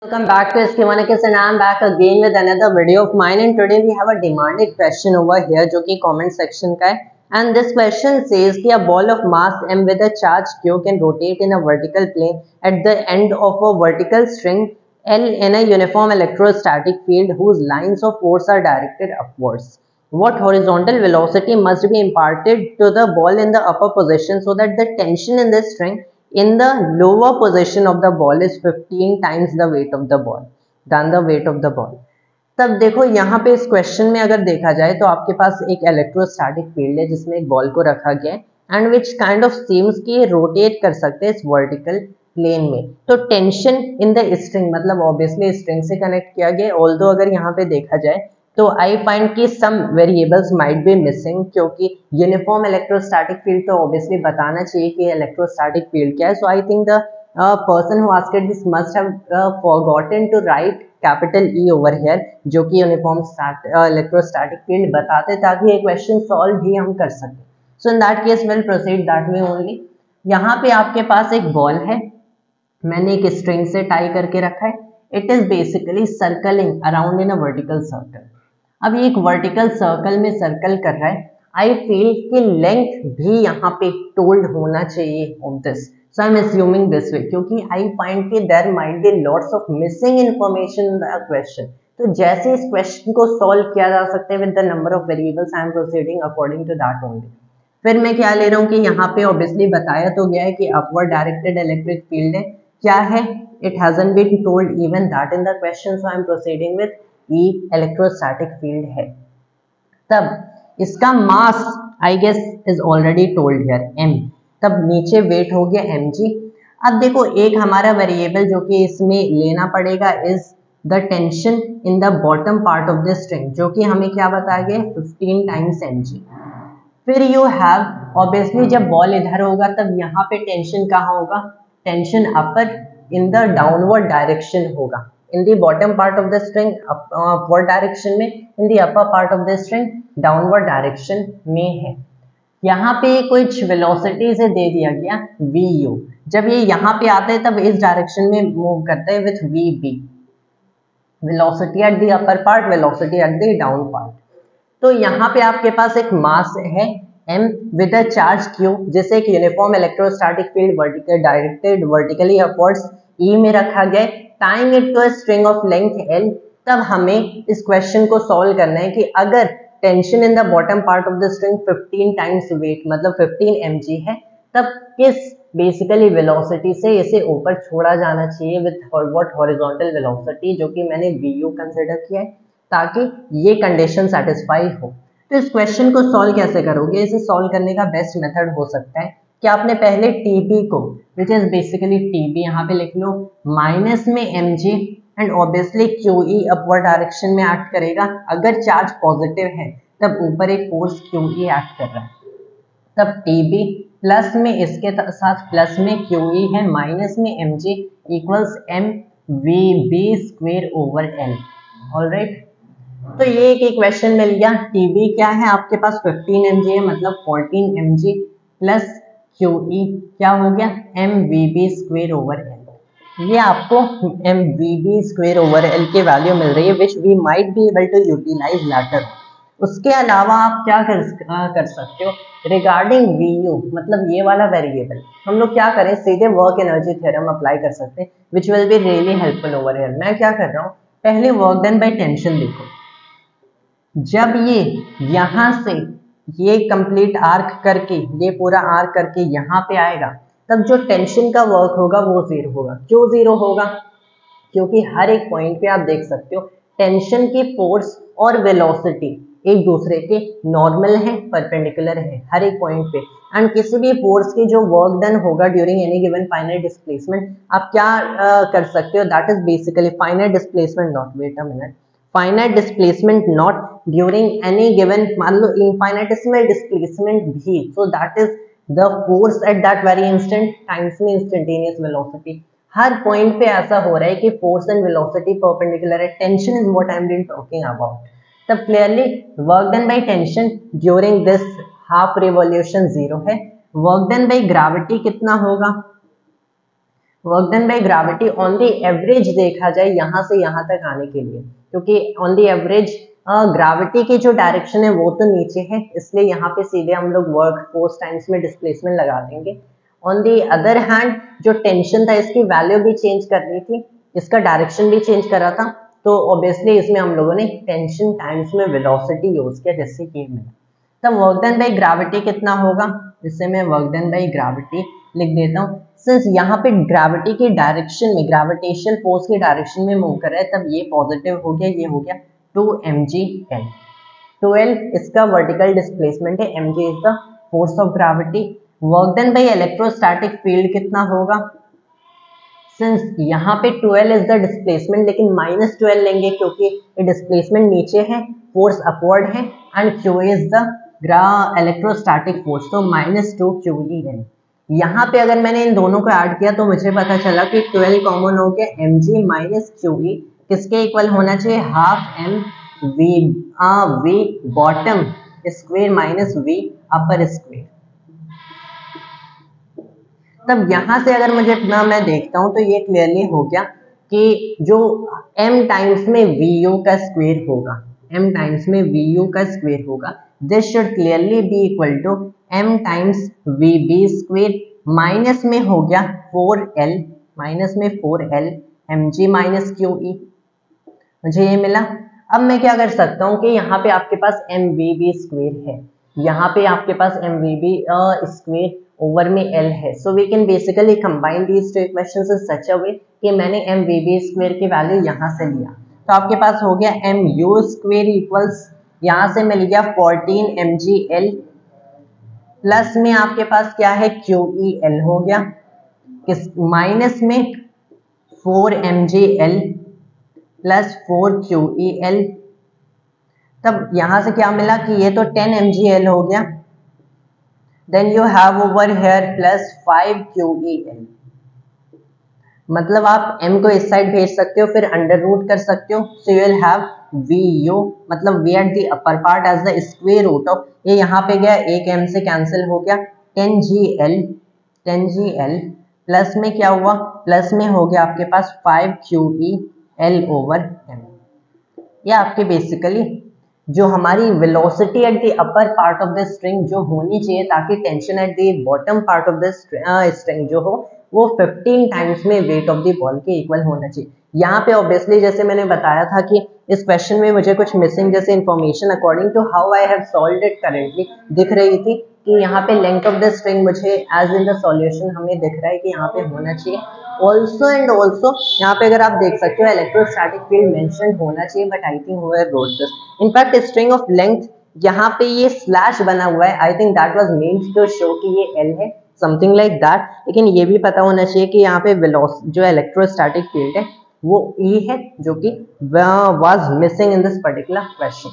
Welcome back to SK1X and I am back again with another video of mine, and today we have a demanded question over here जो कि comment section का है. And this question says कि a ball of mass m with a charge q can rotate in a vertical plane at the end of a vertical string L in a uniform electrostatic field whose lines of force are directed upwards. What horizontal velocity must be imparted to the ball in the upper position so that the tension in this string in the lower position of the ball is 15 times the weight of the ball than the weight of the ball. तब देखो यहाँ पे इस question में अगर देखा जाए तो आपके पास एक इलेक्ट्रोस्टैटिक फील्ड है जिसमें एक बॉल को रखा गया है and which kind of seems कि रोटेट कर सकते हैं इस वर्टिकल प्लेन में. तो टेंशन इन द स्ट्रिंग मतलब ऑब्वियसली स्ट्रिंग से कनेक्ट किया गया, ऑल्दो अगर यहाँ पे देखा जाए तो आई फाइंड कि some variables might be missing, क्योंकि यूनिफॉर्म इलेक्ट्रोस्टैटिक फील्ड तो ऑब्वियसली बताना चाहिए कि इलेक्ट्रोस्टैटिक फील्ड क्या है. So I think the person who asked this must have forgotten to write capital E over here, जो कि यूनिफॉर्म इलेक्ट्रोस्टैटिक फील्ड बताते ताकि ये क्वेश्चन सॉल्व भी हम कर सकें. So in that case will proceed that way only. यहाँ पे आपके पास एक बॉल है, मैंने एक स्ट्रिंग से टाई करके रखा है. It is basically circling around in a vertical circle. अब ये एक वर्टिकल सर्कल में सर्कल कर रहा है. आई फील कि लेंथ भी यहाँ पे टोल्ड होना चाहिए of this. So I am assuming this way, क्योंकि आई फाइंड कि there might be lots of missing information in the question. तो जैसे इस क्वेश्चन को सॉल्व किया जा सकता है with the number of variables, I am proceeding according to that only. फिर मैं क्या ले रहा हूँ कि यहाँ पे ऑब्वियसली बताया तो गया है कि अपवर्ड डायरेक्टेड इलेक्ट्रिक फील्ड है. क्या है? It hasn't been told even that in the question, so I am proceeding with E electrostatic field है. तब इसका mass I guess is already told here m. तब नीचे वेट हो गया mg. अब देखो एक हमारा वेरिएबल जो कि इसमें लेना पड़ेगा is the tension in the bottom part of the string, जो कि हमें क्या बताया गया 15 टाइम्स mg. फिर यू हैव ऑब्वियसली जब बॉल इधर होगा तब यहाँ पे टेंशन कहाँ होगा? Tension upper in the downward direction होगा. In the bottom part of the string upward direction में, in the upper part of the string downward direction में है. यहाँ पे कुछ वेलोसिटी से दे दिया गया vu. जब ये यहाँ पे आता है तब इस डायरेक्शन में मूव करता है with vb. Velocity at the upper part, velocity at the down part. तो यहाँ पे आपके पास एक मास है m with a charge q, जिसे एक uniform electrostatic field vertical directed vertically upwards E में रखा गया, tying it to a string of length L. तब हमें इस क्वेश्चन को सॉल्व करना है कि अगर tension in the bottom part of the string 15 times weight मतलब 15 mg है, तब किस बेसिकली वेलोसिटी से इसे ऊपर छोड़ा जाना चाहिए विद व्हाट हॉरिजॉन्टल वेलोसिटी, जो कि मैंने vu कंसिडर किया है ताकि ये कंडीशन सेटिस्फाई हो. तो इस क्वेश्चन को सॉल्व कैसे करोगे? इसे सॉल्व करने का बेस्ट मेथड हो सकता है कि आपने पहले TB को, विच इज बेसिकली TB यहाँ पे लिख लो, माइनस में mg and obviously QE upward direction में एक्ट करेगा. अगर चार्ज पॉजिटिव है तब ऊपर एक फोर्स QE एक्ट कर रहा है. तब TB प्लस में इसके साथ प्लस में QE है माइनस में mg equals mvb square over L. Alright, तो ये एक क्वेश्चन मिल गया. TB क्या है आपके पास 15 mg है, मतलब 14 mg प्लस QE क्या हो गया mvb स्क्वायर ओवर L. ये आपको mvb स्क्वायर ओवर L की वैल्यू मिल रही है which we might be able to utilise later. उसके अलावा आप क्या कर सकते हो रिगार्डिंग vu, मतलब ये वाला वेरिएबल हम लोग क्या करें, सीधे वर्क एनर्जी थ्योरम अप्लाई कर सकते हैं which will be really helpful over here. मैं क्या कर रहा हूँ, पहले वर्क डन बाय टेंशन देखो. जब ये यहाँ से ये कंप्लीट आर्क करके, ये पूरा आर्क करके यहाँ पे आएगा, तब जो टेंशन का वर्क होगा वो जीरो होगा. क्यों जीरो होगा? क्योंकि हर एक पॉइंट पे आप देख सकते हो टेंशन की फोर्स और वेलोसिटी एक दूसरे के नॉर्मल है, परपेंडिकुलर है हर एक पॉइंट पे. एंड किसी भी फोर्स की जो वर्क डन होगा during any given finite displacement, आप क्या कर सकते हो, that is basically finite displacement not, wait a minute, finite displacement not during any given, मान लो इनफाइनाइटेसिमल डिस्प्लेसमेंट भी, so that is the force at that very instant times में instantaneous velocity. हर पॉइंट पे ऐसा हो रहा है कि फोर्स एंड वेलोसिटी परपेंडिकुलर है. Tension is what I am being talking about. तब clearly work done by tension during this half revolution zero है. वर्क डन बाय ग्रेविटी कितना होगा? Work done by gravity on the average देखा जाए यहाँ से यहाँ तक आने के लिए, क्योंकि ऑन द एवरेज ग्रेविटी की जो डायरेक्शन है वो तो नीचे है, इसलिए यहाँ पे सीधे हम लोग वर्क फोर्स टाइम्स में डिस्प्लेसमेंट लगा देंगे। ऑन दी अदर हैंड जो टेंशन था इसकी वैल्यू भी चेंज करनी थी, इसका डायरेक्शन भी चेंज करा था, तो ऑब्वियसली इसमें हम लोगों ने टेंशन टाइम्स में वेलोसिटी यूज किया, जैसे कि मिला। तब वर्क डन बाय ग्रेविटी कितना होगा, जिससे मैं वर्क डन बाय ग्रेविटी लिख देता हूँ। सिंस यहाँ पे ग्रेविटी की डायरेक्शन में, ग्रेविटेशनल फोर्स की डायरेक्शन में मूव कर रहा है, तब ये पॉजिटिव हो गया, ये हो गया 2mgl। 12 इसका वर्टिकल डिस्प्लेसमेंट है, mg is the force of gravity. Work done by electrostatic field कितना होगा, सिंस यहाँ पे 12 इज द डिस्प्लेसमेंट, लेकिन -12 लेंगे क्योंकि डिस्प्लेसमेंट नीचे है, फोर्स अपवर्ड है, and q is the electrostatic force, तो -2 QEL। यहाँ पे अगर मैंने इन दोनों को ऐड किया तो मुझे पता चला कि 12 कॉमन हो गया, mg माइनस QE किसके इक्वल होना चाहिए, half m v bottom square minus v अपर स्क्वेयर। तब यहाँ से अगर मुझे ना मैं देखता हूँ तो ये क्लियरली हो गया कि जो m टाइम्स में vu का स्क्वेयर होगा, m टाइम्स में vu का स्क्वेयर होगा, this should clearly be equal to m times vb square, minus में हो गया 4l, माइनस में 4l mg माइनस QE, मुझे ये मिला। अब मैं क्या कर सकता हूँ कि यहाँ पे आपके पास mvb स्क्वेयर है, यहाँ पे आपके पास mvb स्क्वेयर ओवर में l है, so we can basically combine these two equations in such a way कि मैंने mvb स्क्वेयर की वैल्यू यहाँ से लिया, तो आपके पास हो गया mu स्क्वेयर इक्वल्स, यहाँ से मिल गया 14 mgl, प्लस में आपके पास क्या है QEL हो गया, किस माइनस में 4 mgl प्लस 4 QEL। तब यहां से क्या मिला कि ये तो 10 mgl हो गया, then you have over here plus 5 QEL, मतलब आप m को इस साइड भेज सकते हो, फिर अंडर रूट कर सकते हो, so you will have vu, मतलब v at the upper part as the square root of, ये यहाँ पे गया, एक m से कैंसिल हो गया, 10gl प्लस में क्या हुआ, प्लस में हो गया आपके पास 5 QEL ओवर m। ये आपके बेसिकली जो हमारी velocity at the upper part of the string जो होनी चाहिए, ताकि tension at the bottom part of the string जो हो वो 15 टाइम्स में वेट ऑफ द बॉल के इक्वल होना चाहिए। यहाँ पे ऑब्वियसली जैसे मैंने बताया था कि इस क्वेश्चन में मुझे कुछ मिसिंग जैसे information according to how I have solved it currently दिख रही थी, कि यहाँ पे लेंथ ऑफ द स्ट्रिंग मुझे एज इन द सॉल्यूशन हमें दिख रहा है कि यहाँ पे होना चाहिए। ऑल्सो एंड ऑल्सो यहाँ पे अगर आप देख सकते हो इलेक्ट्रोस्टैटिक फील्ड मेंशन होना चाहिए, but I think who wrote this. In fact string of length यहाँ पे ये स्लैश बना हुआ है, I think that was meant to show कि ये L है, समथिंग लाइक दैट। लेकिन ये भी पता होना चाहिए कि यहाँ पे जो इलेक्ट्रोस्टैटिक फील्ड है वो E है, जो कि was missing in this particular question.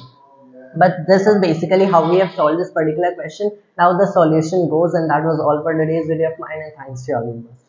But this is basically how we have solved this particular question. Now the solution goes, and that was all for today's video of mine, and thanks to all of you.